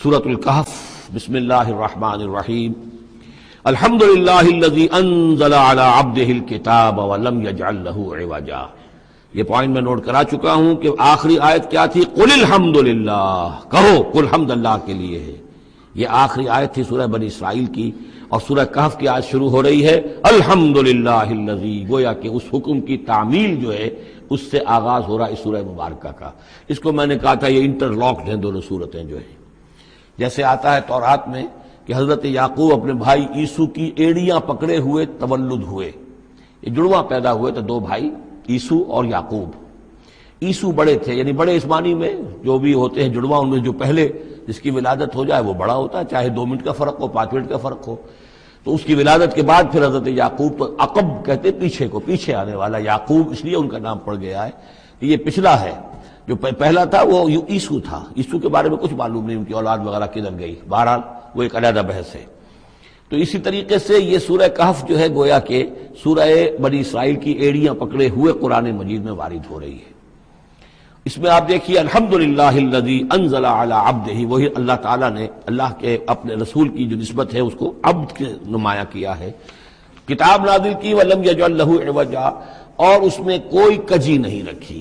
سورۃ الکہف بسم اللہ الرحمن الرحیم الحمد للہ الذی انزل علی عبدہ الکتاب ولم یجعل لہ عوجا۔ یہ پوائنٹ میں نوٹ کرا چکا ہوں کہ آخری آیت کیا تھی؟ قل الحمد للہ، کہو قل حمد اللہ کے لیے ہے۔ یہ آخری آیت تھی سورہ بنی اسرائیل کی، اور سورہ کہف کی آیت شروع ہو رہی ہے الحمد للہ الذی، گویا کہ اس حکم کی تعمیل جو ہے اس سے آغاز ہو رہا ہے اس سورہ مبارکہ کا۔ اس کو میں نے کہا تھا یہ انٹر لاکڈ ہیں دونوں صورتیں جو ہیں، جیسے آتا ہے تورات میں کہ حضرت یعقوب اپنے بھائی عیسو کی ایڑیاں پکڑے ہوئے تولد ہوئے۔ یہ جڑواں پیدا ہوئے تو دو بھائی عیسو اور یعقوب۔ عیسو بڑے تھے، یعنی بڑے اسمانی میں جو بھی ہوتے ہیں جڑواں، ان میں جو پہلے جس کی ولادت ہو جائے وہ بڑا ہوتا ہے، چاہے 2 منٹ کا فرق ہو 5 منٹ کا فرق ہو۔ تو اس کی ولادت کے بعد پھر حضرت یعقوب، تو عقب کہتے پیچھے کو، پیچھے آنے والا یعقوب، اس لیے ان کا نام پڑ گیا ہے کہ یہ پچھلا ہے۔ جو پہلا تھا وہ عیسو تھا، عیسو کے بارے میں کچھ معلوم نہیں، ان کی اولاد وغیرہ کدھر گئی، بہرحال وہ ایک علیحدہ بحث ہے۔ تو اسی طریقے سے یہ سورہ کہف جو ہے گویا کہ سورہ بنی اسرائیل کی ایڑیاں پکڑے ہوئے قرآن مجید میں وارد ہو رہی ہے۔ اس میں آپ دیکھیے الحمدللہ الذی انزل علی عبدہ، وہی اللہ تعالیٰ نے اللہ کے اپنے رسول کی جو نسبت ہے اس کو عبد کے نمایاں کیا ہے، کتاب نازل کی ولم یجعل لہ عوجا، اور اس میں کوئی کجی نہیں رکھی۔